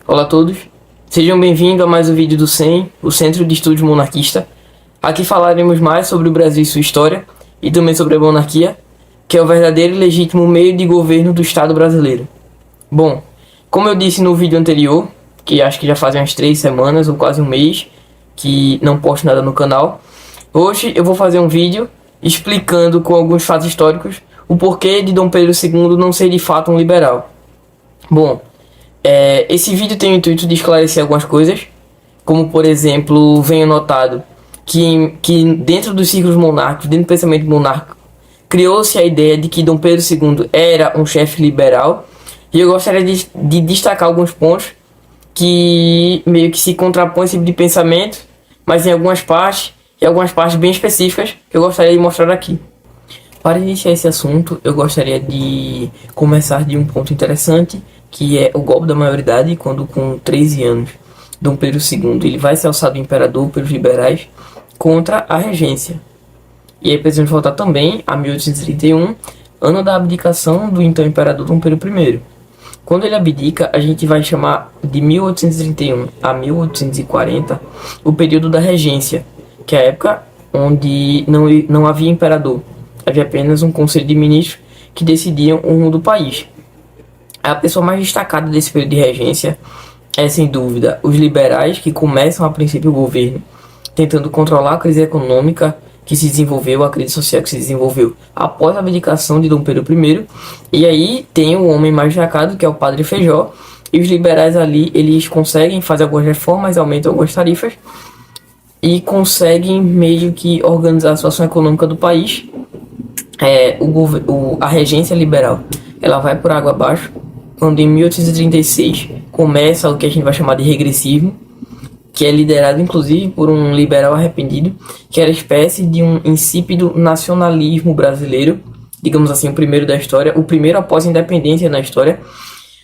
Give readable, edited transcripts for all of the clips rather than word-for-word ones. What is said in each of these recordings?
Olá a todos, sejam bem-vindos a mais um vídeo do CEM, o Centro de Estudos Monarquista. Aqui falaremos mais sobre o Brasil e sua história, e também sobre a monarquia, que é o verdadeiro e legítimo meio de governo do Estado brasileiro. Bom, como eu disse no vídeo anterior, que acho que já fazem umas 3 semanas ou quase um mês, que não posto nada no canal, hoje eu vou fazer um vídeo explicando com alguns fatos históricos o porquê de Dom Pedro II não ser de fato um liberal. Bom, esse vídeo tem o intuito de esclarecer algumas coisas, como por exemplo, venho notado que dentro dos círculos monárquicos, dentro do pensamento monárquico, criou-se a ideia de que Dom Pedro II era um chefe liberal, e eu gostaria de destacar alguns pontos que meio que se contrapõem esse tipo de pensamento, mas em algumas partes bem específicas que eu gostaria de mostrar aqui. Para iniciar esse assunto, eu gostaria de começar de um ponto interessante, que é o golpe da maioridade, quando com 13 anos, Dom Pedro II ele vai ser alçado imperador pelos liberais contra a regência. E aí precisamos voltar também a 1831, ano da abdicação do então imperador Dom Pedro I. Quando ele abdica, a gente vai chamar de 1831 a 1840 o período da regência, que é a época onde não havia imperador, havia apenas um conselho de ministros que decidiam o rumo do país. A pessoa mais destacada desse período de regência é, sem dúvida, os liberais, que começam a princípio o governo tentando controlar a crise econômica que se desenvolveu, a crise social que se desenvolveu após a abdicação de Dom Pedro I. E aí tem o homem mais destacado, que é o Padre Feijó, e os liberais ali, eles conseguem fazer algumas reformas, aumentam algumas tarifas e conseguem meio que organizar a situação econômica do país. A regência liberal, ela vai por água abaixo, quando em 1836 começa o que a gente vai chamar de regressismo, que é liderado inclusive por um liberal arrependido, que era espécie de um insípido nacionalismo brasileiro, digamos assim, o primeiro da história, o primeiro após a independência na história,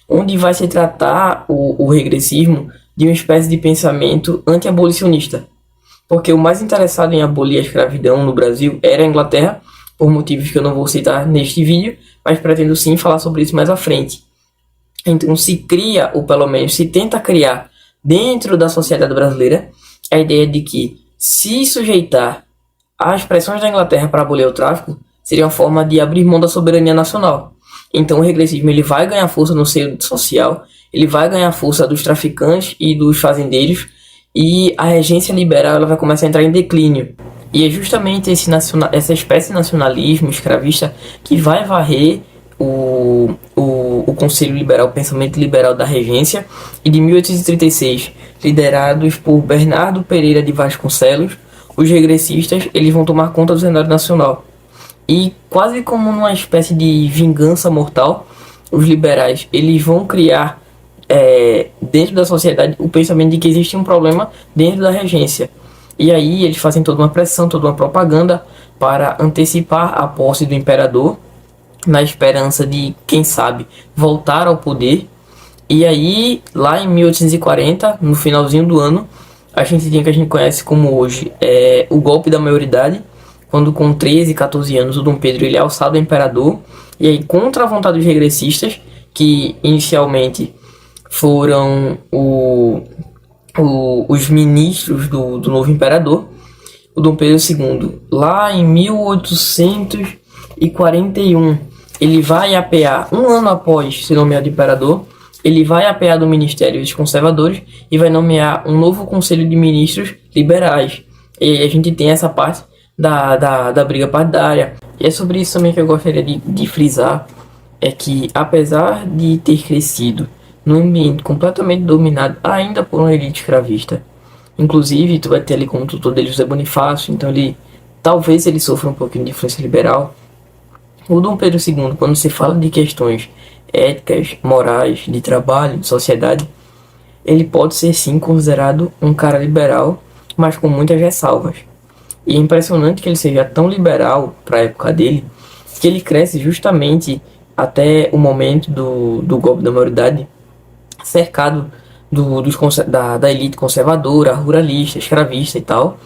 onde vai se tratar o regressismo de uma espécie de pensamento anti-abolicionista, porque o mais interessado em abolir a escravidão no Brasil era a Inglaterra, por motivos que eu não vou citar neste vídeo, mas pretendo sim falar sobre isso mais à frente. Então se cria, ou pelo menos se tenta criar, dentro da sociedade brasileira, a ideia de que se sujeitar às pressões da Inglaterra para abolir o tráfico seria uma forma de abrir mão da soberania nacional. Então o regressismo ele vai ganhar força no seio social, ele vai ganhar força dos traficantes e dos fazendeiros, e a regência liberal ela vai começar a entrar em declínio. E é justamente essa espécie de nacionalismo escravista que vai varrer o Conselho Liberal, o pensamento liberal da regência, e de 1836, liderados por Bernardo Pereira de Vasconcelos, os regressistas eles vão tomar conta do cenário nacional. E quase como numa espécie de vingança mortal, os liberais eles vão criar dentro da sociedade o pensamento de que existe um problema dentro da regência. E aí eles fazem toda uma pressão, toda uma propaganda para antecipar a posse do imperador, na esperança de, quem sabe, voltar ao poder. E aí, lá em 1840, no finalzinho do ano, a gente tem o que a gente conhece como hoje o golpe da maioridade, quando com 13, 14 anos o Dom Pedro ele é alçado imperador, e aí contra a vontade dos regressistas, que inicialmente foram os ministros do novo imperador, o Dom Pedro II, lá em 1841, ele vai apear, um ano após ser nomeado imperador, ele vai apear do Ministério dos Conservadores e vai nomear um novo Conselho de Ministros liberais. E a gente tem essa parte da briga partidária. E é sobre isso também que eu gostaria de frisar, é que apesar de ter crescido num ambiente completamente dominado ainda por uma elite escravista, inclusive tu vai ter ali como tutor dele José Bonifácio, então talvez ele sofra um pouquinho de influência liberal. O Dom Pedro II, quando se fala de questões éticas, morais, de trabalho, de sociedade, ele pode ser sim considerado um cara liberal, mas com muitas ressalvas. E é impressionante que ele seja tão liberal para a época dele, que ele cresce justamente até o momento do golpe da maioridade, cercado da elite conservadora, ruralista, escravista e tal.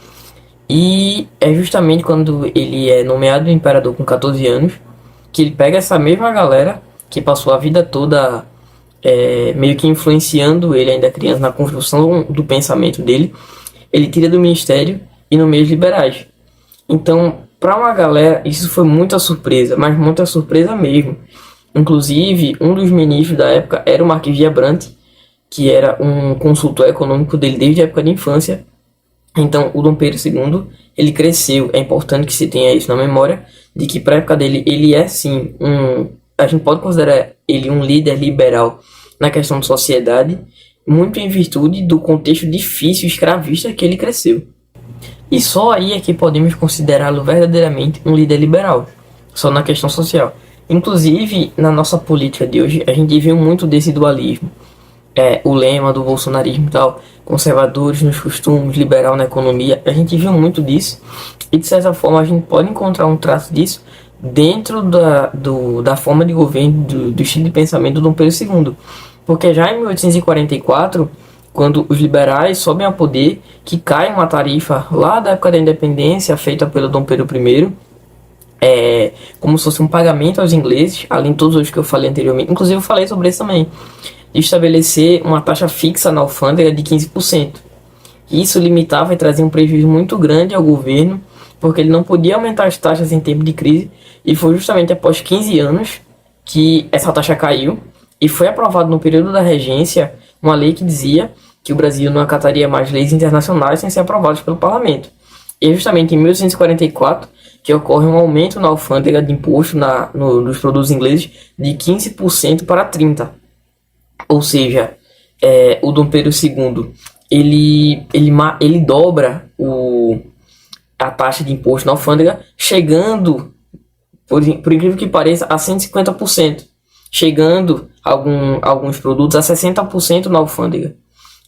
E é justamente quando ele é nomeado imperador com 14 anos, que ele pega essa mesma galera que passou a vida toda meio que influenciando ele ainda criança na construção do pensamento dele, ele tira do ministério e nomeia os liberais. Então, para uma galera, isso foi muita surpresa, mas muita surpresa mesmo. Inclusive, um dos ministros da época era o Marquês de Abrantes, que era um consultor econômico dele desde a época de infância. Então, o Dom Pedro II, ele cresceu. É importante que se tenha isso na memória, de que para a época dele, ele é sim a gente pode considerar ele um líder liberal na questão de sociedade, muito em virtude do contexto difícil escravista que ele cresceu. E só aí é que podemos considerá-lo verdadeiramente um líder liberal, só na questão social. Inclusive, na nossa política de hoje, a gente viu muito desse dualismo. O lema do bolsonarismo e tal, conservadores nos costumes, liberal na economia, a gente viu muito disso. E de certa forma a gente pode encontrar um traço disso dentro da forma de governo, do estilo de pensamento do Dom Pedro II. Porque já em 1844, quando os liberais sobem ao poder, que cai uma tarifa lá da época da independência feita pelo Dom Pedro I, como se fosse um pagamento aos ingleses, além de todos os que eu falei anteriormente. Inclusive eu falei sobre isso também, de estabelecer uma taxa fixa na alfândega de 15%. Isso limitava e trazia um prejuízo muito grande ao governo, porque ele não podia aumentar as taxas em tempo de crise, e foi justamente após 15 anos que essa taxa caiu, e foi aprovado no período da regência uma lei que dizia que o Brasil não acataria mais leis internacionais sem ser aprovadas pelo parlamento. E é justamente em 1844 que ocorre um aumento na alfândega de imposto nos produtos ingleses de 15% para 30%. Ou seja, o Dom Pedro II ele dobra a taxa de imposto na alfândega, chegando, por incrível que pareça, a 150%, chegando alguns produtos a 60% na alfândega.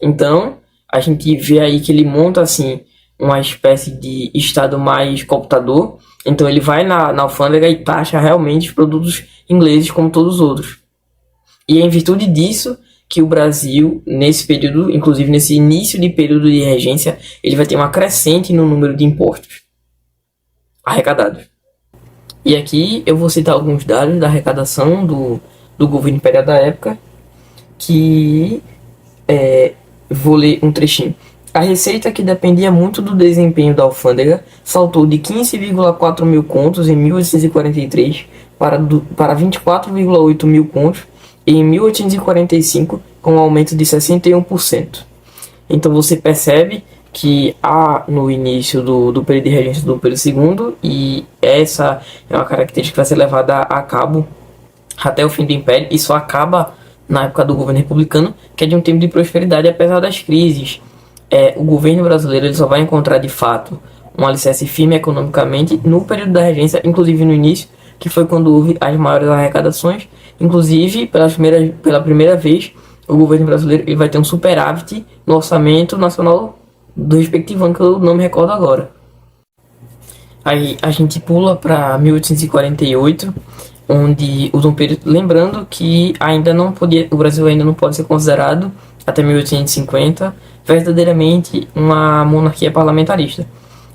Então, a gente vê aí que ele monta assim uma espécie de estado mais cooptador. Então ele vai na alfândega e taxa realmente os produtos ingleses como todos os outros. E é em virtude disso que o Brasil, nesse período, inclusive nesse início de período de regência, ele vai ter uma crescente no número de impostos arrecadados. E aqui eu vou citar alguns dados da arrecadação do governo imperial da época, que vou ler um trechinho. A receita, que dependia muito do desempenho da alfândega, saltou de 15,4 mil contos em 1843 para 24,8 mil contos em 1845, com um aumento de 61%. Então você percebe que há no início do período de regência do Pedro II, e essa é uma característica que vai ser levada a cabo até o fim do Império, e só acaba na época do governo republicano, que é de um tempo de prosperidade apesar das crises. O governo brasileiro ele só vai encontrar de fato um alicerce firme economicamente no período da regência, inclusive no início, que foi quando houve as maiores arrecadações. Inclusive, pela primeira vez, o governo brasileiro ele vai ter um superávit no orçamento nacional do respectivo ano, que eu não me recordo agora. Aí a gente pula para 1848, onde o Dom Pedro, lembrando que o Brasil ainda não pode ser considerado, até 1850, verdadeiramente uma monarquia parlamentarista.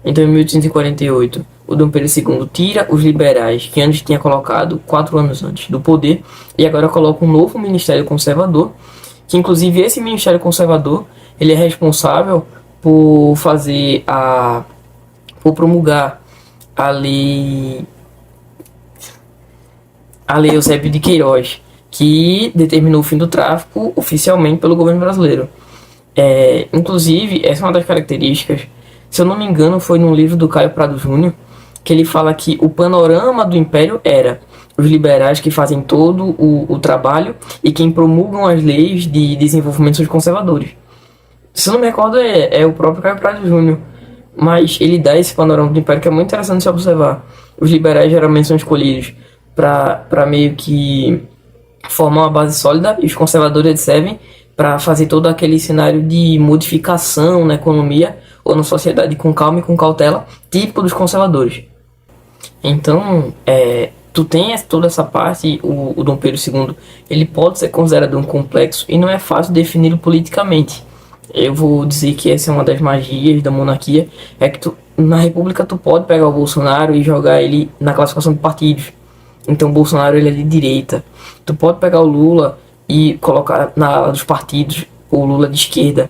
Então, em 1848, o Dom Pedro II tira os liberais, que antes tinha colocado 4 anos antes, do poder, e agora coloca um novo Ministério Conservador, que inclusive esse Ministério Conservador ele é responsável por promulgar a lei Eusébio de Queiroz, que determinou o fim do tráfico oficialmente pelo governo brasileiro. Inclusive, essa é uma das características, se eu não me engano, foi num livro do Caio Prado Júnior, que ele fala que o panorama do Império era os liberais que fazem todo o trabalho e quem promulgam as leis de desenvolvimento são os conservadores. Se eu não me recordo, é o próprio Caio Prado Júnior, mas ele dá esse panorama do Império que é muito interessante se observar. Os liberais geralmente são escolhidos para meio que formar uma base sólida, e os conservadores servem para fazer todo aquele cenário de modificação na economia ou na sociedade com calma e com cautela, típico dos conservadores. Então, tu tem toda essa parte. O Dom Pedro II ele pode ser considerado um complexo e não é fácil defini-lo politicamente. Eu vou dizer que essa é uma das magias da monarquia, é que na república tu pode pegar o Bolsonaro e jogar ele na classificação de partidos. Então o Bolsonaro ele é de direita. Tu pode pegar o Lula e colocar na ala dos partidos o Lula de esquerda.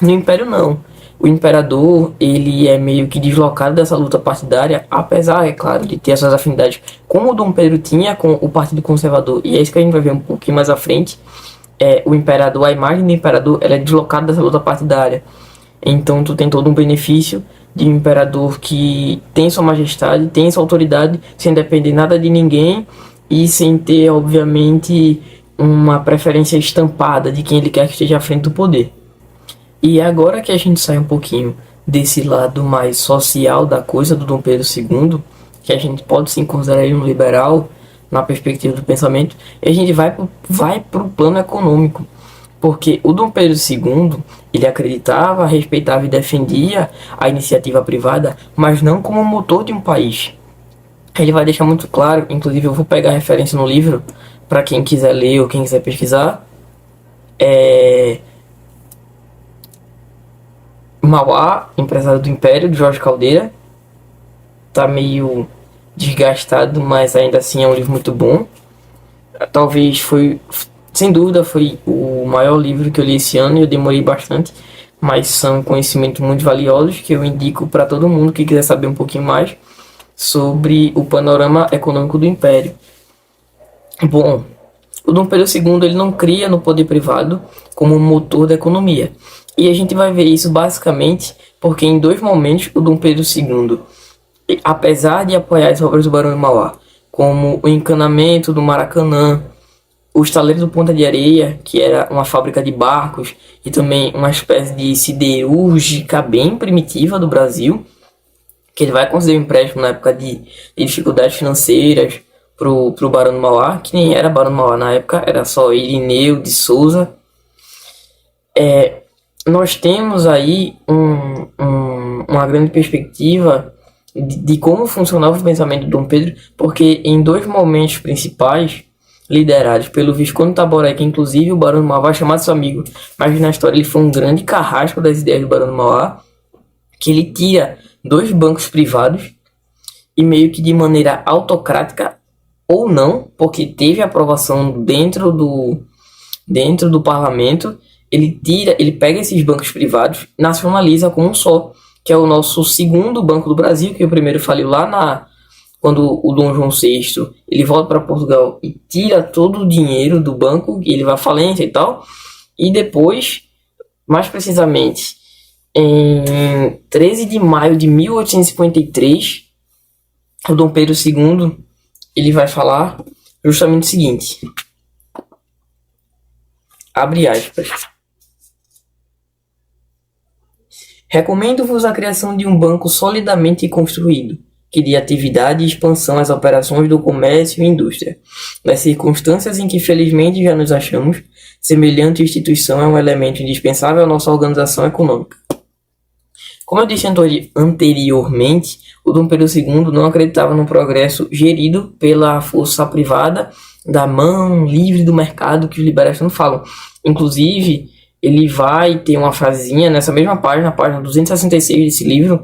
No Império não. O imperador, ele é meio que deslocado dessa luta partidária, apesar, é claro, de ter essas afinidades como o Dom Pedro tinha com o Partido Conservador, e é isso que a gente vai ver um pouquinho mais à frente. O imperador, a imagem do imperador, ela é deslocada dessa luta partidária. Então tu tem todo um benefício de um imperador que tem sua majestade, tem sua autoridade, sem depender nada de ninguém e sem ter, obviamente, uma preferência estampada de quem ele quer que esteja à frente do poder. E agora que a gente sai um pouquinho desse lado mais social da coisa do Dom Pedro II, que a gente pode sim considerar ele um liberal na perspectiva do pensamento, e a gente vai para o plano econômico. Porque o Dom Pedro II, ele acreditava, respeitava e defendia a iniciativa privada, mas não como motor de um país. Ele vai deixar muito claro, inclusive eu vou pegar a referência no livro, para quem quiser ler ou quem quiser pesquisar, Mauá, Empresário do Império, de Jorge Caldeira. Tá meio desgastado, mas ainda assim é um livro muito bom. Talvez sem dúvida foi o maior livro que eu li esse ano e eu demorei bastante, mas são conhecimentos muito valiosos que eu indico para todo mundo que quiser saber um pouquinho mais sobre o panorama econômico do Império. Bom, o Dom Pedro II ele não cria no poder privado como motor da economia. E a gente vai ver isso basicamente porque em dois momentos o Dom Pedro II, apesar de apoiar as obras do Barão de Mauá, como o encanamento do Maracanã, o estaleiro do Ponta de Areia, que era uma fábrica de barcos e também uma espécie de siderúrgica bem primitiva do Brasil, que ele vai conceder um empréstimo na época de dificuldades financeiras pro Barão de Mauá, que nem era Barão de Mauá na época, era só Irineu de Souza. Nós temos aí uma grande perspectiva de como funcionava o pensamento de Dom Pedro, porque em dois momentos principais, liderados pelo Visconde Taboré, que inclusive o Barão de Mauá vai chamar de seu amigo, mas na história ele foi um grande carrasco das ideias do Barão de Mauá, que ele tira dois bancos privados e meio que de maneira autocrática ou não, porque teve aprovação dentro do parlamento, ele pega esses bancos privados, nacionaliza como um só, que é o nosso segundo Banco do Brasil, que o primeiro faliu lá quando o Dom João VI ele volta para Portugal e tira todo o dinheiro do banco, e ele vai à falência e tal. E depois, mais precisamente, em 13 de maio de 1853, o Dom Pedro II ele vai falar justamente o seguinte, abre aspas: recomendo-vos a criação de um banco solidamente construído, que dê atividade e expansão às operações do comércio e indústria. Nas circunstâncias em que felizmente já nos achamos, semelhante instituição é um elemento indispensável à nossa organização econômica. Como eu disse anteriormente, o Dom Pedro II não acreditava no progresso gerido pela força privada, da mão livre do mercado que os liberais tanto falam. Inclusive, ele vai ter uma frasezinha nessa mesma página, página 266 desse livro,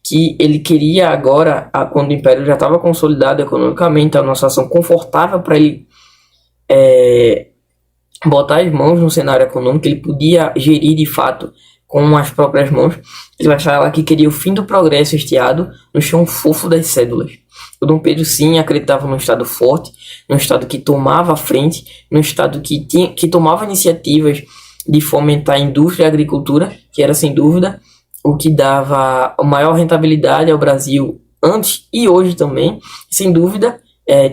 que ele queria agora, quando o Império já estava consolidado economicamente, uma situação confortável para ele botar as mãos no cenário econômico, ele podia gerir de fato com as próprias mãos. Ele vai falar que queria o fim do progresso estiado no chão fofo das cédulas. O Dom Pedro sim acreditava num Estado forte, num Estado que tomava a frente, num Estado que tomava iniciativas de fomentar a indústria e a agricultura, que era sem dúvida o que dava a maior rentabilidade ao Brasil antes e hoje também. Sem dúvida,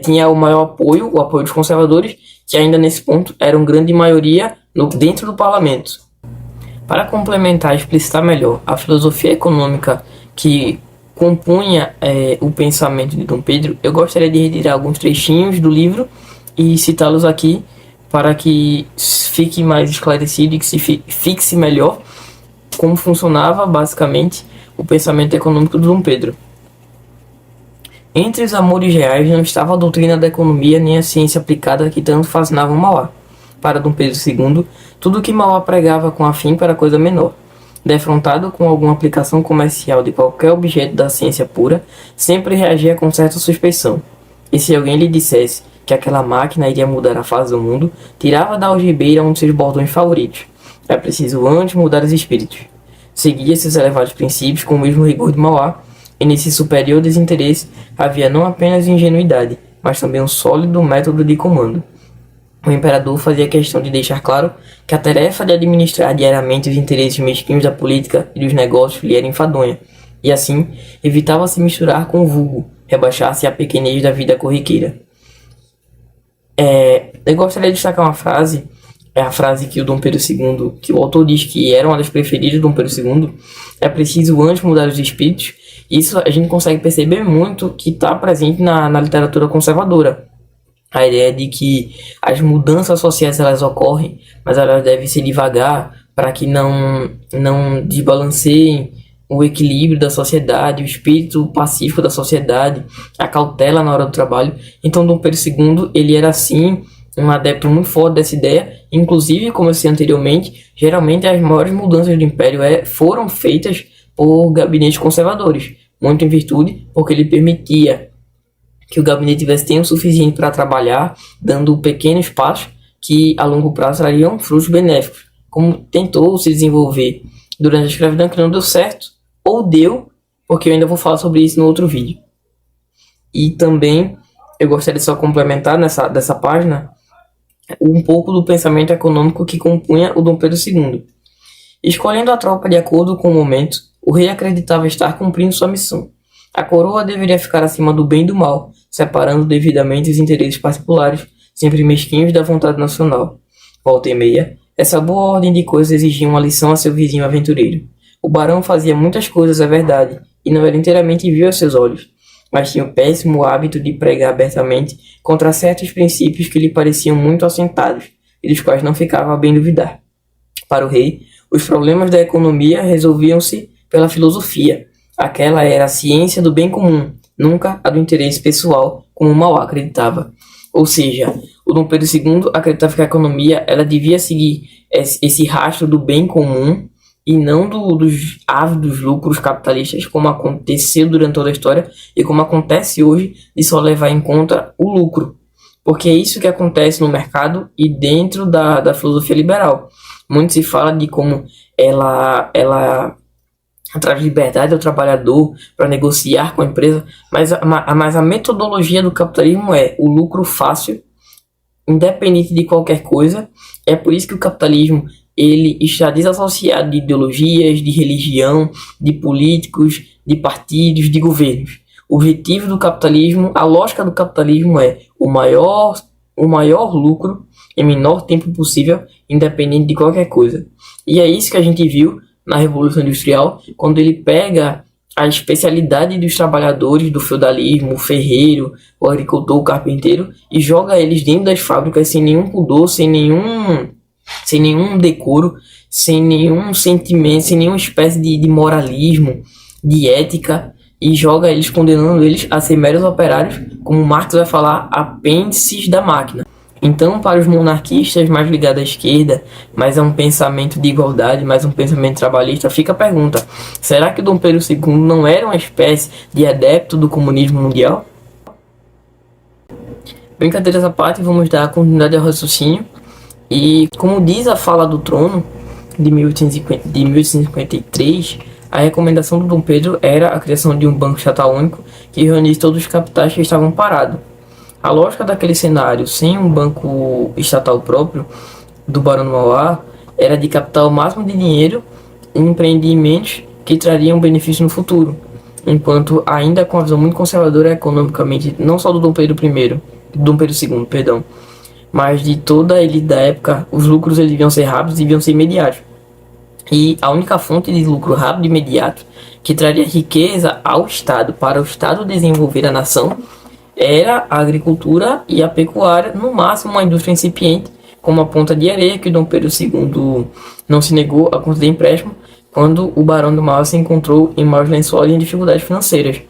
tinha o maior apoio, o apoio dos conservadores, que ainda nesse ponto eram grande maioria dentro do parlamento. Para complementar e explicitar melhor a filosofia econômica que compunha o pensamento de Dom Pedro, eu gostaria de retirar alguns trechinhos do livro e citá-los aqui para que fique mais esclarecido e que se fixe melhor como funcionava basicamente o pensamento econômico do Dom Pedro. Entre os amores reais não estava a doutrina da economia nem a ciência aplicada que tanto fascinavam Mauá. Para Dom Pedro II, tudo o que Mauá pregava com afinco era coisa menor. Defrontado com alguma aplicação comercial de qualquer objeto da ciência pura, sempre reagia com certa suspeição. E se alguém lhe dissesse que aquela máquina iria mudar a face do mundo, tirava da algibeira um de seus bordões favoritos. É preciso antes mudar os espíritos. Seguia seus elevados princípios com o mesmo rigor de Mauá, e nesse superior desinteresse havia não apenas ingenuidade, mas também um sólido método de comando. O imperador fazia questão de deixar claro que a tarefa de administrar diariamente os interesses mesquinhos da política e dos negócios lhe era enfadonha, e assim evitava se misturar com o vulgo, rebaixar-se à pequenez da vida corriqueira. Eu gostaria de destacar uma frase, é a frase que o Dom Pedro II, que o autor diz que era uma das preferidas do Dom Pedro II, é preciso antes mudar os espíritos. Isso a gente consegue perceber muito que está presente na literatura conservadora. A ideia de que as mudanças sociais elas ocorrem, mas elas devem ser devagar para que não desbalanceiem o equilíbrio da sociedade, o espírito pacífico da sociedade, a cautela na hora do trabalho. Então Dom Pedro II ele era assim um adepto muito forte dessa ideia. Inclusive, como eu disse anteriormente, geralmente as maiores mudanças do Império foram feitas por gabinetes conservadores, muito em virtude porque ele permitia que o gabinete tivesse tempo suficiente para trabalhar, dando pequenos passos que a longo prazo trariam frutos benéficos, como tentou se desenvolver durante a escravidão, que não deu certo, ou deu, porque eu ainda vou falar sobre isso no outro vídeo. E também eu gostaria de só complementar dessa página um pouco do pensamento econômico que compunha o Dom Pedro II. Escolhendo a tropa de acordo com o momento, o rei acreditava estar cumprindo sua missão. A coroa deveria ficar acima do bem e do mal, separando devidamente os interesses particulares, sempre mesquinhos da vontade nacional. Volta e meia, essa boa ordem de coisas exigia uma lição a seu vizinho aventureiro. O barão fazia muitas coisas, é verdade, e não era inteiramente vil aos seus olhos, mas tinha o péssimo hábito de pregar abertamente contra certos princípios que lhe pareciam muito assentados, e dos quais não ficava a bem duvidar. Para o rei, os problemas da economia resolviam-se pela filosofia. Aquela era a ciência do bem comum, nunca a do interesse pessoal, como Mauá acreditava. Ou seja, o Dom Pedro II acreditava que a economia ela devia seguir esse rastro do bem comum e não dos ávidos lucros capitalistas, como aconteceu durante toda a história e como acontece hoje, de só levar em conta o lucro. Porque é isso que acontece no mercado e dentro da filosofia liberal. Muito se fala de como ela traz liberdade ao trabalhador para negociar com a empresa, mas a metodologia do capitalismo é o lucro fácil, independente de qualquer coisa. É por isso que o capitalismo ele está desassociado de ideologias, de religião, de políticos, de partidos, de governos. O objetivo do capitalismo, a lógica do capitalismo é o maior lucro em menor tempo possível, independente de qualquer coisa. E é isso que a gente viu na Revolução Industrial, quando ele pega a especialidade dos trabalhadores do feudalismo, o ferreiro, o agricultor, o carpinteiro, e joga eles dentro das fábricas sem nenhum pudor, sem nenhum decoro, sem nenhum sentimento, sem nenhuma espécie de moralismo, de ética, e joga eles, condenando eles a ser meros operários, como Marx vai falar, apêndices da máquina. Então, para os monarquistas mais ligados à esquerda, mais a um pensamento de igualdade, mais um pensamento trabalhista, fica a pergunta: será que Dom Pedro II não era uma espécie de adepto do comunismo mundial? Brincadeiras à parte, vamos dar continuidade ao raciocínio. E como diz a fala do trono de 1853, a recomendação do Dom Pedro era a criação de um banco estatal único que reunisse todos os capitais que estavam parados. A lógica daquele cenário, sem um banco estatal próprio do Barão do Mauá, era de captar o máximo de dinheiro em empreendimentos que trariam benefício no futuro, enquanto ainda com a visão muito conservadora economicamente, não só do Dom Pedro II, perdão, mas de toda a elite da época, os lucros eles deviam ser rápidos e deviam ser imediatos. E a única fonte de lucro rápido e imediato que traria riqueza ao Estado, para o Estado desenvolver a nação, era a agricultura e a pecuária, no máximo uma indústria incipiente, como a Ponta de Areia, que o Dom Pedro II não se negou a conceder empréstimo, quando o Barão do Mauá se encontrou em maus lençóis e em dificuldades financeiras.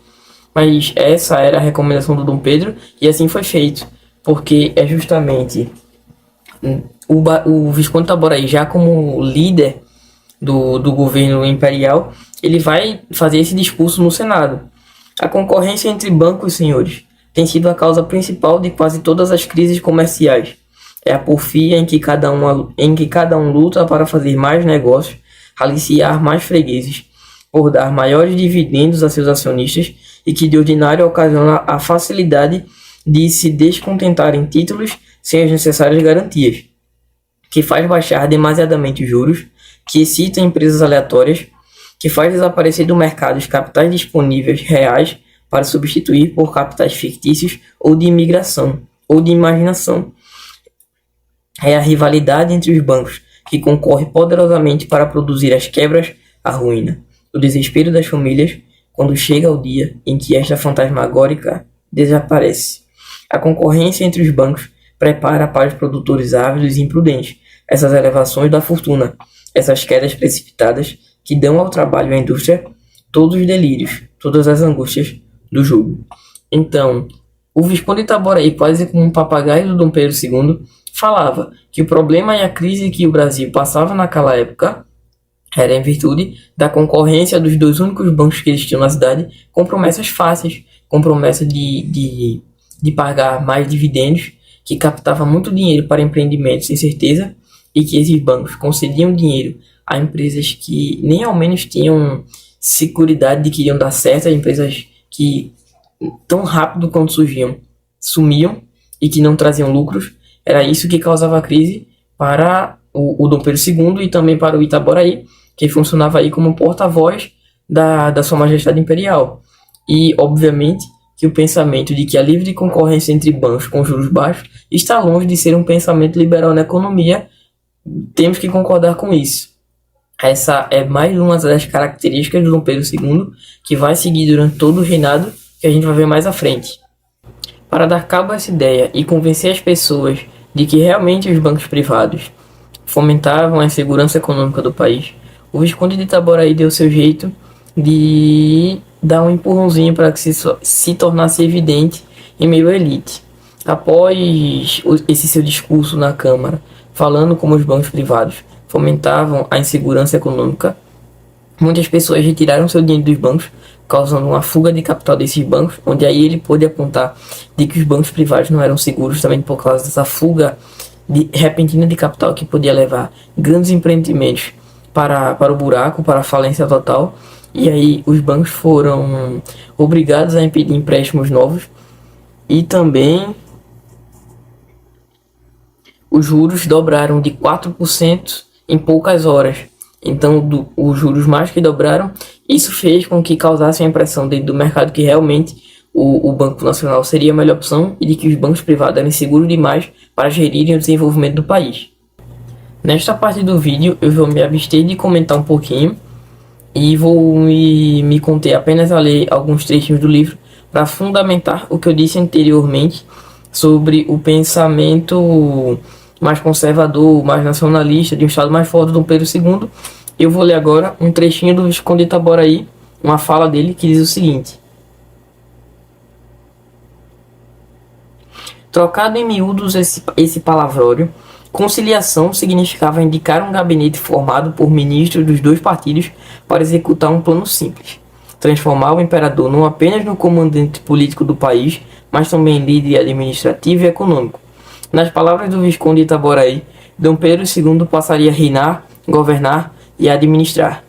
Mas essa era a recomendação do Dom Pedro, e assim foi feito, porque é justamente o Visconde Itaboraí, já como líder do governo imperial, ele vai fazer esse discurso no Senado. A concorrência entre bancos, senhores, tem sido a causa principal de quase todas as crises comerciais. É a porfia em que cada um luta para fazer mais negócios, aliciar mais fregueses, por dar maiores dividendos a seus acionistas e que de ordinário ocasiona a facilidade de se descontentar em títulos sem as necessárias garantias, que faz baixar demasiadamente os juros, que excita empresas aleatórias, que faz desaparecer do mercado os capitais disponíveis reais para substituir por capitais fictícios ou de imigração ou de imaginação. É a rivalidade entre os bancos que concorre poderosamente para produzir as quebras, a ruína, o desespero das famílias quando chega o dia em que esta fantasmagórica desaparece. A concorrência entre os bancos prepara para os produtores ávidos e imprudentes essas elevações da fortuna, essas quedas precipitadas que dão ao trabalho e à indústria todos os delírios, todas as angústias do jogo. Então, o Visconde Itaboraí, quase como um papagaio do Dom Pedro II, falava que o problema e a crise que o Brasil passava naquela época era em virtude da concorrência dos dois únicos bancos que existiam na cidade, com promessas fáceis, com promessa de pagar mais dividendos, que captava muito dinheiro para empreendimentos sem certeza, e que esses bancos concediam dinheiro a empresas que nem ao menos tinham seguridade de que iriam dar certo, a empresas que tão rápido quanto surgiam, sumiam e que não traziam lucros. Era isso que causava a crise para o Dom Pedro II e também para o Itaboraí, que funcionava aí como porta-voz da Sua Majestade Imperial. E, obviamente, que o pensamento de que a livre concorrência entre bancos com juros baixos está longe de ser um pensamento liberal na economia. Temos que concordar com isso. Essa é mais uma das características do Dom Pedro II, que vai seguir durante todo o reinado, que a gente vai ver mais à frente. Para dar cabo a essa ideia e convencer as pessoas de que realmente os bancos privados fomentavam a insegurança econômica do país, o Visconde de Itaboraí deu seu jeito de dar um empurrãozinho para que se tornasse evidente em meio à elite. Após esse seu discurso na Câmara, falando como os bancos privados fomentavam a insegurança econômica, muitas pessoas retiraram seu dinheiro dos bancos, causando uma fuga de capital desses bancos, onde aí ele pôde apontar de que os bancos privados não eram seguros também por causa dessa fuga repentina de capital que podia levar grandes empreendimentos para o buraco, para a falência total. E aí os bancos foram obrigados a impedir empréstimos novos e também os juros dobraram de 4% em poucas horas. Então, os juros mais que dobraram, isso fez com que causasse a impressão dentro do mercado que realmente o Banco Nacional seria a melhor opção e de que os bancos privados eram seguros demais para gerirem o desenvolvimento do país. Nesta parte do vídeo, eu vou me abster de comentar um pouquinho e vou me conter apenas a ler alguns trechinhos do livro para fundamentar o que eu disse anteriormente sobre o pensamento mais conservador, mais nacionalista, de um estado mais forte do Dom Pedro II. Eu vou ler agora um trechinho do Visconde Itaboraí, uma fala dele que diz o seguinte: trocado em miúdos esse palavrório, conciliação significava indicar um gabinete formado por ministros dos dois partidos para executar um plano simples, transformar o imperador não apenas no comandante político do país, mas também líder administrativo e econômico. Nas palavras do Visconde Itaboraí, Dom Pedro II passaria a reinar, governar e administrar.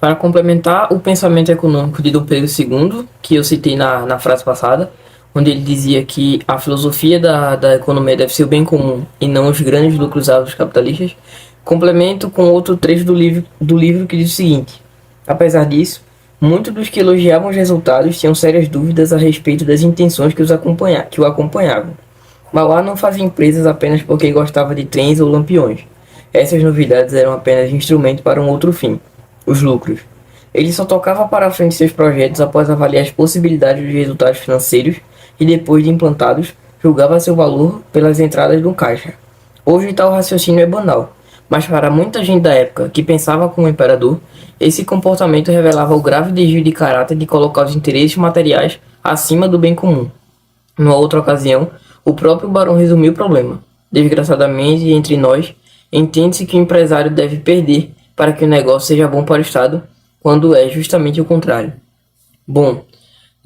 Para complementar o pensamento econômico de Dom Pedro II, que eu citei na frase passada, onde ele dizia que a filosofia da economia deve ser o bem comum e não os grandes lucros altos capitalistas, complemento com outro trecho do livro que diz o seguinte: apesar disso, muitos dos que elogiavam os resultados tinham sérias dúvidas a respeito das intenções que o acompanhavam. Mauá não fazia empresas apenas porque gostava de trens ou lampiões. Essas novidades eram apenas instrumento para um outro fim, os lucros. Ele só tocava para frente seus projetos após avaliar as possibilidades dos resultados financeiros e depois de implantados, julgava seu valor pelas entradas do caixa. Hoje tal raciocínio é banal, mas para muita gente da época que pensava como imperador, esse comportamento revelava o grave desvio de caráter de colocar os interesses materiais acima do bem comum. Numa outra ocasião, o próprio barão resumiu o problema. Desgraçadamente, entre nós, entende-se que o empresário deve perder para que o negócio seja bom para o Estado, quando é justamente o contrário. Bom,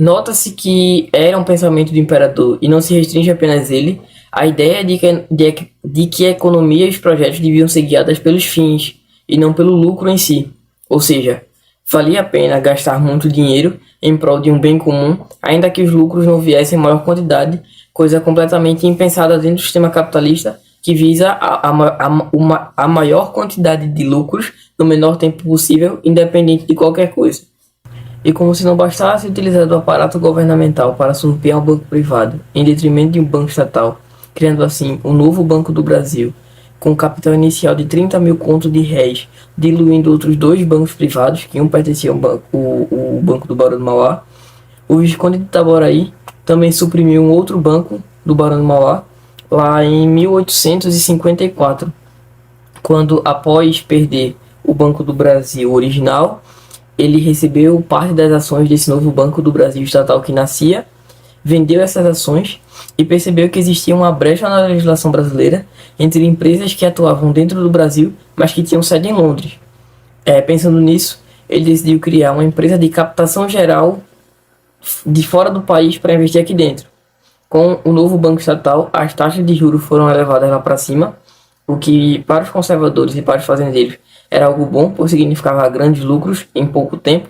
Nota-se que era um pensamento do imperador e não se restringe apenas ele a ideia de que a economia e os projetos deviam ser guiadas pelos fins e não pelo lucro em si. Ou seja, valia a pena gastar muito dinheiro em prol de um bem comum, ainda que os lucros não viessem em maior quantidade, coisa completamente impensada dentro do sistema capitalista que visa a maior quantidade de lucros no menor tempo possível, independente de qualquer coisa. E como se não bastasse utilizar do aparato governamental para surpear um banco privado, em detrimento de um banco estatal, criando assim o novo Banco do Brasil, com capital inicial de 30 mil contos de réis, diluindo outros dois bancos privados, que um pertencia ao o Banco do Barão do Mauá, o Visconde de Itaboraí também suprimiu um outro banco do Barão do Mauá, lá em 1854, quando, após perder o Banco do Brasil original, ele recebeu parte das ações desse novo Banco do Brasil estatal que nascia, vendeu essas ações e percebeu que existia uma brecha na legislação brasileira entre empresas que atuavam dentro do Brasil, mas que tinham sede em Londres. Pensando nisso, ele decidiu criar uma empresa de captação geral de fora do país para investir aqui dentro. Com o novo Banco Estatal, as taxas de juros foram elevadas lá para cima, o que para os conservadores e para os fazendeiros era algo bom, pois significava grandes lucros em pouco tempo.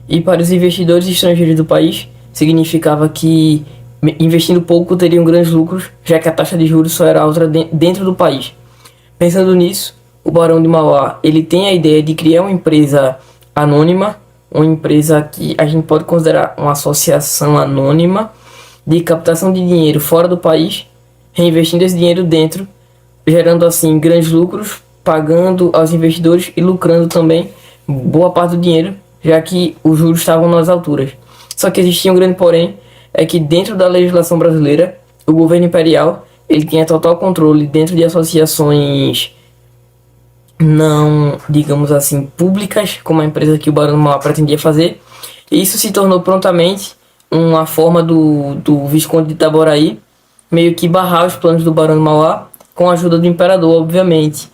E para os investidores estrangeiros do país, significava que investindo pouco teriam grandes lucros, já que a taxa de juros só era alta dentro do país. Pensando nisso, o Barão de Mauá ele tem a ideia de criar uma empresa anônima, uma empresa que a gente pode considerar uma associação anônima de captação de dinheiro fora do país, reinvestindo esse dinheiro dentro, gerando assim grandes lucros, pagando aos investidores e lucrando também boa parte do dinheiro, já que os juros estavam nas alturas. Só que existia um grande porém, é que dentro da legislação brasileira, o governo imperial ele tinha total controle dentro de associações não, digamos assim, públicas, como a empresa que o Barão do Mauá pretendia fazer. E isso se tornou prontamente uma forma do Visconde de Itaboraí meio que barrar os planos do Barão do Mauá, com a ajuda do imperador, obviamente.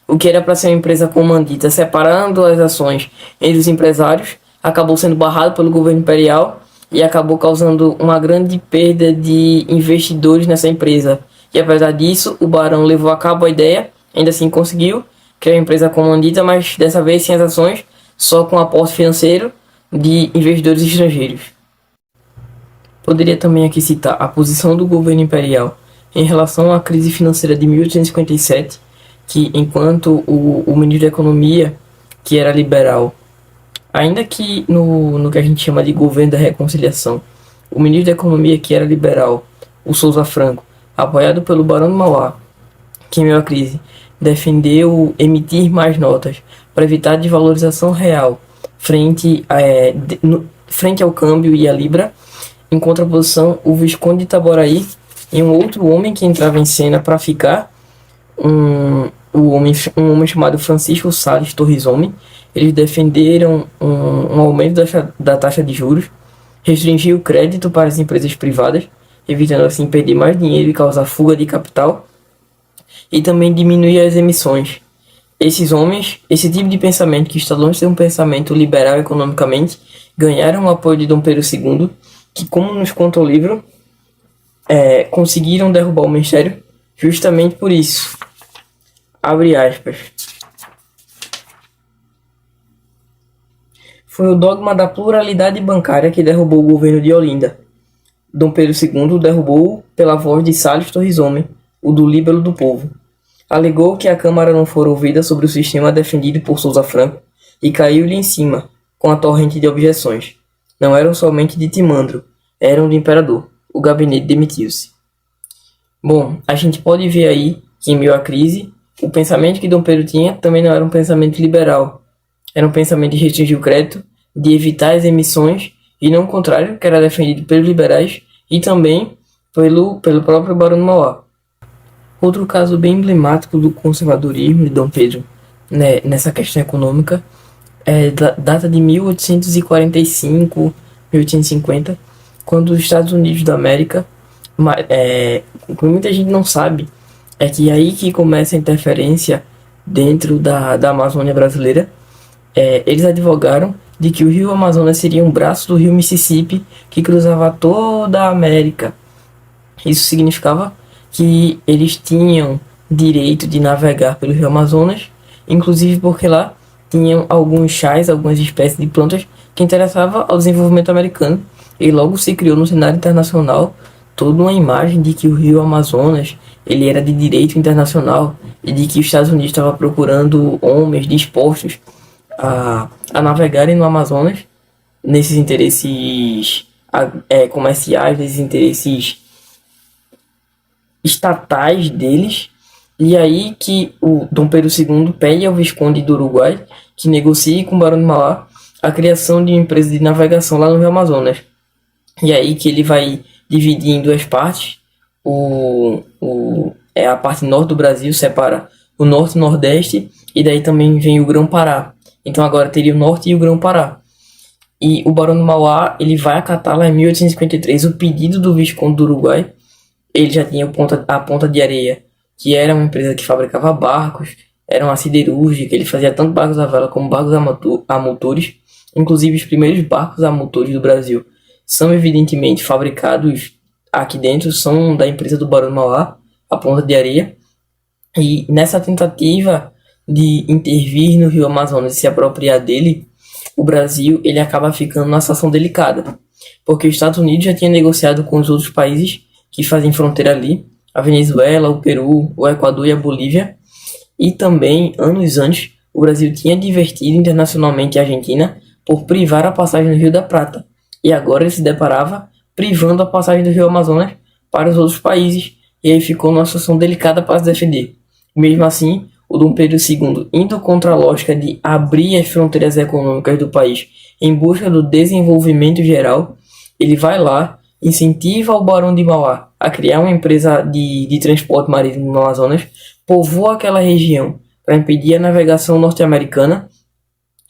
O que era para ser uma empresa comandita, separando as ações entre os empresários, acabou sendo barrado pelo governo imperial e acabou causando uma grande perda de investidores nessa empresa. E apesar disso, o barão levou a cabo a ideia, ainda assim conseguiu criar uma empresa comandita, mas dessa vez sem as ações, só com aporte financeiro de investidores estrangeiros. Poderia também aqui citar a posição do governo imperial em relação à crise financeira de 1857, que enquanto o ministro da Economia, que era liberal, ainda que no que a gente chama de governo da reconciliação, o ministro da Economia, que era liberal, o Souza Franco, apoiado pelo Barão do Mauá, que em meio à crise defendeu emitir mais notas para evitar a desvalorização real frente ao câmbio e à libra. Em contraposição, o Visconde de Itaboraí e um outro homem que entrava em cena para ficar, um homem chamado Francisco Sales Torres Homem. Eles defenderam um aumento da taxa de juros, restringir o crédito para as empresas privadas, evitando assim perder mais dinheiro e causar fuga de capital, e também diminuir as emissões. Esses homens, esse tipo de pensamento que está longe de ser um pensamento liberal economicamente, ganharam o apoio de Dom Pedro II, que, como nos conta o livro, conseguiram derrubar o ministério justamente por isso. Abre aspas. Foi o dogma da pluralidade bancária que derrubou o governo de Olinda. Dom Pedro II derrubou pela voz de Sales Torres Homem, o do Líbero do Povo. Alegou que a Câmara não fora ouvida sobre o sistema defendido por Souza Franco e caiu-lhe em cima, com a torrente de objeções. Não eram somente de Timandro, eram do imperador. O gabinete demitiu-se. Bom, a gente pode ver aí que em meio à crise, o pensamento que Dom Pedro tinha também não era um pensamento liberal. Era um pensamento de restringir o crédito, de evitar as emissões, e não o contrário, que era defendido pelos liberais e também pelo próprio Barão do Mauá. Outro caso bem emblemático do conservadorismo de Dom Pedro, né, nessa questão econômica data de 1845, 1850, quando os Estados Unidos da América, o que muita gente não sabe, é que aí que começa a interferência dentro da Amazônia brasileira. Eles advogaram de que o rio Amazonas seria um braço do rio Mississippi que cruzava toda a América. Isso significava que eles tinham direito de navegar pelo rio Amazonas, inclusive porque lá tinham alguns chás, algumas espécies de plantas que interessavam ao desenvolvimento americano, e logo se criou no cenário internacional toda uma imagem de que o rio Amazonas ele era de direito internacional e de que os Estados Unidos estavam procurando homens dispostos a navegarem no Amazonas nesses interesses comerciais, nesses interesses estatais deles. E aí que o Dom Pedro II pede ao Visconde do Uruguai que negocie com o Barão de Mauá a criação de uma empresa de navegação lá no rio Amazonas. E aí que ele vai dividir em duas partes. A parte norte do Brasil separa o norte e o nordeste, e daí também vem o Grão-Pará. Então agora teria o norte e o Grão-Pará. E o Barão de Mauá ele vai acatar lá em 1853 o pedido do Visconde do Uruguai. Ele já tinha a Ponta de Areia, que era uma empresa que fabricava barcos, era uma siderúrgica, ele fazia tanto barcos à vela como barcos a motores. Inclusive os primeiros barcos a motores do Brasil são evidentemente fabricados aqui dentro, são da empresa do Barão de Mauá, a Ponta de Areia. E nessa tentativa de intervir no rio Amazonas e se apropriar dele, o Brasil ele acaba ficando numa situação delicada, porque os Estados Unidos já tinha negociado com os outros países que fazem fronteira ali, a Venezuela, o Peru, o Equador e a Bolívia, e também, anos antes, o Brasil tinha advertido internacionalmente a Argentina por privar a passagem do Rio da Prata, e agora ele se deparava privando a passagem do rio Amazonas para os outros países, e aí ficou numa situação delicada para se defender. Mesmo assim, o Dom Pedro II, indo contra a lógica de abrir as fronteiras econômicas do país em busca do desenvolvimento geral, ele vai lá, incentiva o Barão de Mauá a criar uma empresa de transporte marítimo no Amazonas, povoa aquela região para impedir a navegação norte-americana,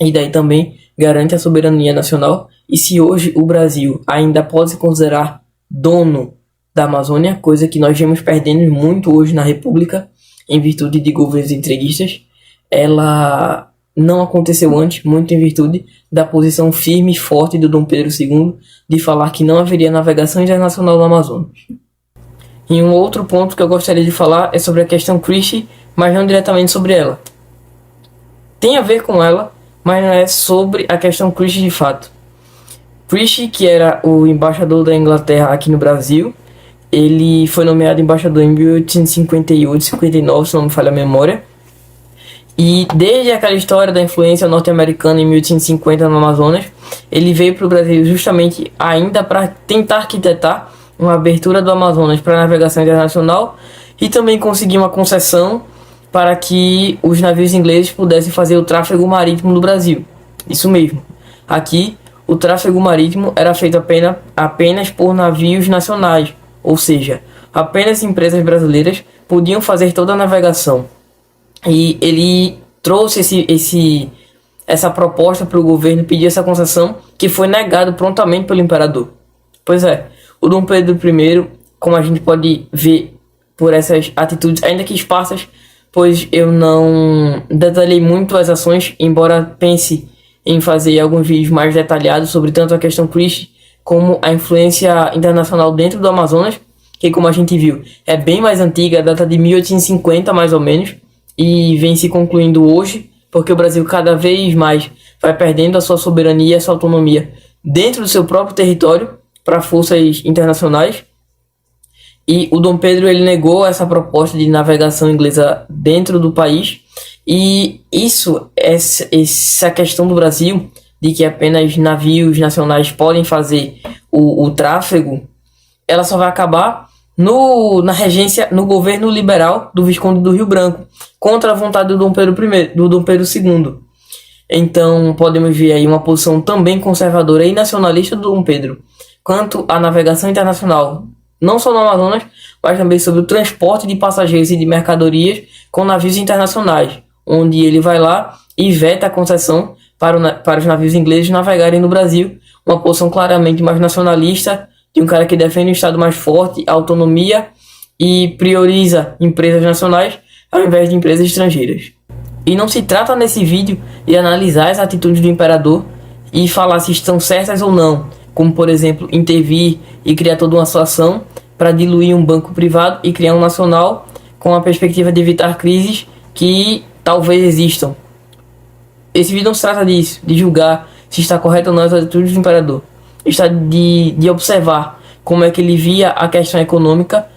e daí também garante a soberania nacional. E se hoje o Brasil ainda pode se considerar dono da Amazônia, coisa que nós vemos perdendo muito hoje na República, em virtude de governos entreguistas, ela não aconteceu antes, muito em virtude da posição firme e forte do Dom Pedro II de falar que não haveria navegação internacional no Amazonas. E um outro ponto que eu gostaria de falar é sobre a questão Christie, mas não diretamente sobre ela. Tem a ver com ela, mas não é sobre a questão Christie de fato. Christie, que era o embaixador da Inglaterra aqui no Brasil, ele foi nomeado embaixador em 1858, 59, se não me falha a memória. E desde aquela história da influência norte-americana em 1850 no Amazonas, ele veio para o Brasil justamente ainda para tentar arquitetar uma abertura do Amazonas para a navegação internacional e também conseguir uma concessão para que os navios ingleses pudessem fazer o tráfego marítimo do Brasil. Isso mesmo. Aqui, o tráfego marítimo era feito apenas por navios nacionais, ou seja, apenas empresas brasileiras podiam fazer toda a navegação. E ele trouxe essa proposta para o governo, pediu essa concessão, que foi negado prontamente pelo imperador. Pois é, o Dom Pedro I, como a gente pode ver por essas atitudes, ainda que esparsas, pois eu não detalhei muito as ações, embora pense em fazer alguns vídeos mais detalhados sobre tanto a questão Christie como a influência internacional dentro do Amazonas, que como a gente viu, é bem mais antiga, data de 1850 mais ou menos, e vem se concluindo hoje, porque o Brasil cada vez mais vai perdendo a sua soberania e a sua autonomia dentro do seu próprio território para forças internacionais. E o Dom Pedro ele negou essa proposta de navegação inglesa dentro do país, e essa questão do Brasil de que apenas navios nacionais podem fazer o tráfego, ela só vai acabar na regência, no governo liberal do Visconde do Rio Branco, contra a vontade do Dom Pedro II. Então podemos ver aí uma posição também conservadora e nacionalista do Dom Pedro quanto à navegação internacional, não só no Amazonas, mas também sobre o transporte de passageiros e de mercadorias com navios internacionais, onde ele vai lá e veta a concessão para os navios ingleses navegarem no Brasil, uma posição claramente mais nacionalista, de um cara que defende um Estado mais forte, a autonomia, e prioriza empresas nacionais ao invés de empresas estrangeiras. E não se trata nesse vídeo de analisar as atitudes do imperador e falar se estão certas ou não, como por exemplo intervir e criar toda uma situação para diluir um banco privado e criar um nacional com a perspectiva de evitar crises que talvez existam. Esse vídeo não se trata disso, de julgar se está correto ou não as atitudes do imperador. Está de observar como é que ele via a questão econômica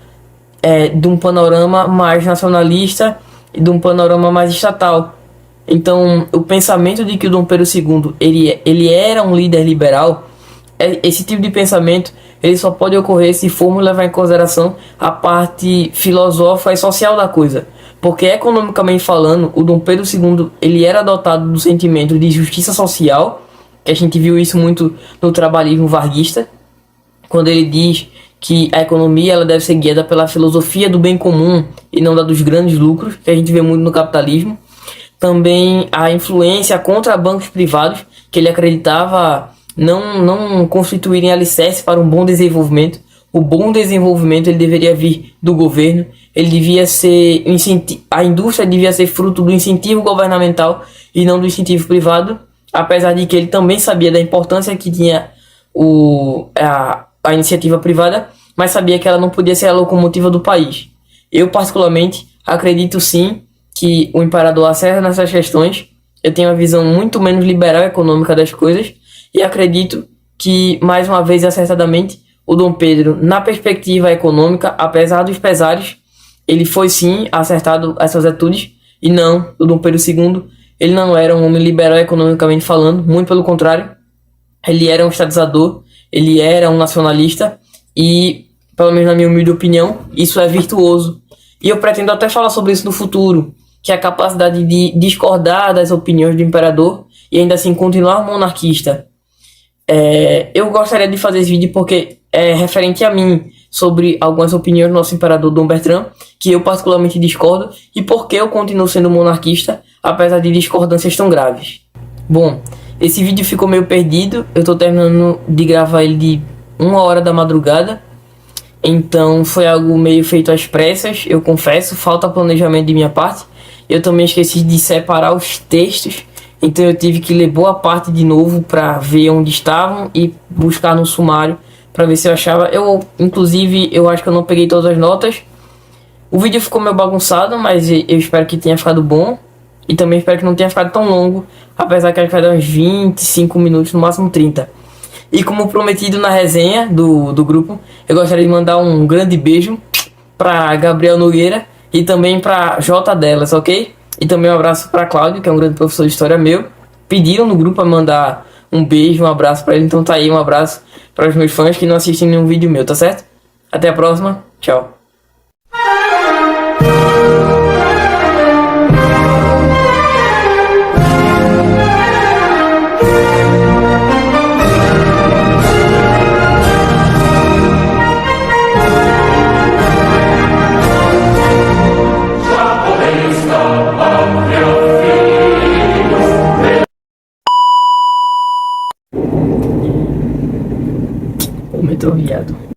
de um panorama mais nacionalista e de um panorama mais estatal. Então, o pensamento de que o Dom Pedro II ele era um líder liberal, esse tipo de pensamento ele só pode ocorrer se formos levar em consideração a parte filosófica e social da coisa. Porque economicamente falando, o Dom Pedro II ele era dotado do sentimento de justiça social, que a gente viu isso muito no trabalhismo varguista, quando ele diz que a economia ela deve ser guiada pela filosofia do bem comum e não da dos grandes lucros, que a gente vê muito no capitalismo. Também a influência contra bancos privados, que ele acreditava não constituírem alicerce para um bom desenvolvimento. O bom desenvolvimento ele deveria vir do governo, ele devia ser a indústria devia ser fruto do incentivo governamental e não do incentivo privado, apesar de que ele também sabia da importância que tinha a iniciativa privada, mas sabia que ela não podia ser a locomotiva do país. Eu particularmente acredito sim que o imperador acerta nessas questões. Eu tenho uma visão muito menos liberal econômica das coisas e acredito que, mais uma vez acertadamente, o Dom Pedro, na perspectiva econômica, apesar dos pesares, ele foi sim acertado essas atitudes, e não, o Dom Pedro II, ele não era um homem liberal economicamente falando, muito pelo contrário, ele era um estatizador, ele era um nacionalista, e, pelo menos na minha humilde opinião, isso é virtuoso. E eu pretendo até falar sobre isso no futuro, que é a capacidade de discordar das opiniões do imperador e ainda assim continuar monarquista. Eu gostaria de fazer esse vídeo porque é referente a mim, sobre algumas opiniões do nosso imperador Dom Bertrand, que eu particularmente discordo, e porque eu continuo sendo monarquista, apesar de discordâncias tão graves. Bom, esse vídeo ficou meio perdido, eu tô terminando de gravar ele de 1h da madrugada, então foi algo meio feito às pressas, eu confesso, falta planejamento de minha parte. Eu também esqueci de separar os textos, então eu tive que ler boa parte de novo para ver onde estavam e buscar no sumário para ver se eu achava. Inclusive, eu acho que eu não peguei todas as notas. O vídeo ficou meio bagunçado, mas eu espero que tenha ficado bom. E também espero que não tenha ficado tão longo, apesar que vai dar uns 25 minutos, no máximo 30. E como prometido na resenha do grupo, eu gostaria de mandar um grande beijo para Gabriel Nogueira e também para J Delas, ok? E também um abraço para Cláudio, que é um grande professor de história meu. Pediram no grupo para mandar um beijo, um abraço para ele, então tá aí um abraço para os meus fãs que não assistem nenhum vídeo meu, tá certo? Até a próxima, tchau. Metrô viado.